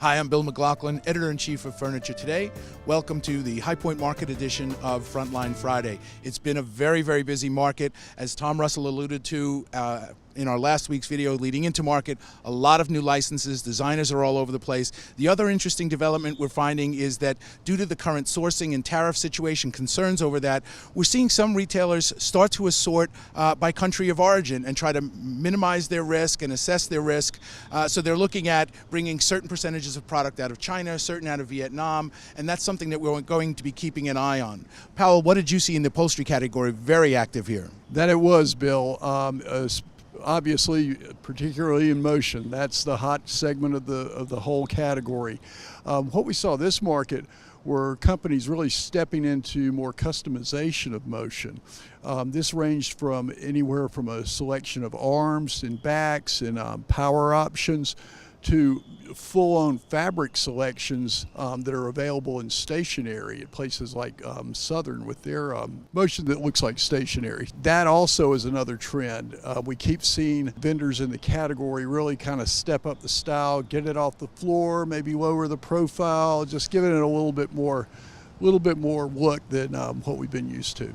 Hi, I'm Bill McLaughlin, Editor-in-Chief of Furniture Today. Welcome to the High Point Market edition of Frontline Friday. It's been a very, very busy market. As Tom Russell alluded to in our last week's video leading into market, a lot of new licenses, designers are all over the place. The other interesting development we're finding is that due to the current sourcing and tariff situation, concerns over that, we're seeing some retailers start to assort by country of origin and try to minimize their risk and assess their risk. So they're looking at bringing certain percentages of product out of China, certain out of Vietnam, and that's something that we're going to be keeping an eye on. Powell, what did you see in the upholstery category? Very active here. That it was, Bill. Obviously, particularly in motion, that's the hot segment of the whole category. What we saw this market were companies really stepping into more customization of motion. This ranged from anywhere from a selection of arms and backs and power options to full-on fabric selections that are available in stationery at places like Southern with their motion that looks like stationery. That also is another trend. We keep seeing vendors in the category really kind of step up the style, get it off the floor, maybe lower the profile, just giving it a little bit more look than what we've been used to.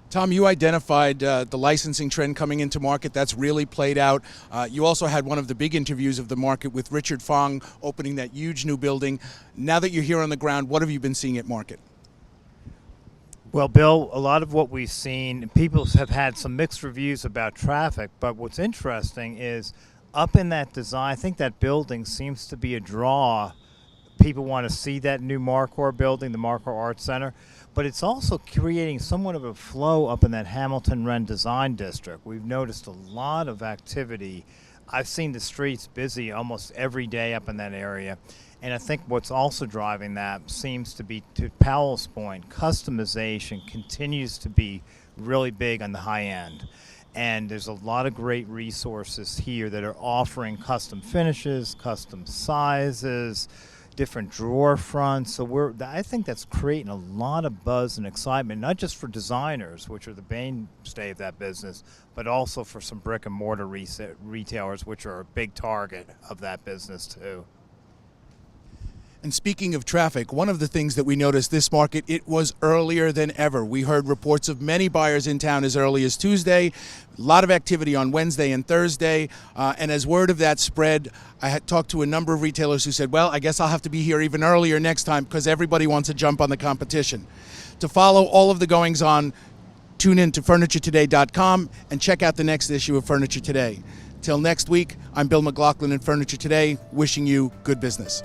Tom, you identified the licensing trend coming into market. That's really played out. You also had one of the big interviews of the market with Richard Fong opening that huge new building. Now that you're here on the ground, what have you been seeing at market? Well, Bill, a lot of what we've seen, people have had some mixed reviews about traffic, but what's interesting is up in that design, I think that building seems to be a draw. People want to see that new Marcor building, the Marcor Art Center, but it's also creating somewhat of a flow up in that Hamilton Wren Design District. We've noticed a lot of activity. I've seen the streets busy almost every day up in that area, and I think what's also driving that seems to be, to Powell's point, customization continues to be really big on the high end. And there's a lot of great resources here that are offering custom finishes, custom sizes, different drawer fronts. So I think that's creating a lot of buzz and excitement, not just for designers, which are the mainstay of that business, but also for some brick and mortar retailers, which are a big target of that business too. And speaking of traffic, one of the things that we noticed this market, it was earlier than ever. We heard reports of many buyers in town as early as Tuesday, a lot of activity on Wednesday and Thursday, and as word of that spread, I had talked to a number of retailers who said, well, I guess I'll have to be here even earlier next time because everybody wants to jump on the competition. To follow all of the goings-on, tune in to FurnitureToday.com and check out the next issue of Furniture Today. Till next week, I'm Bill McLaughlin in Furniture Today, wishing you good business.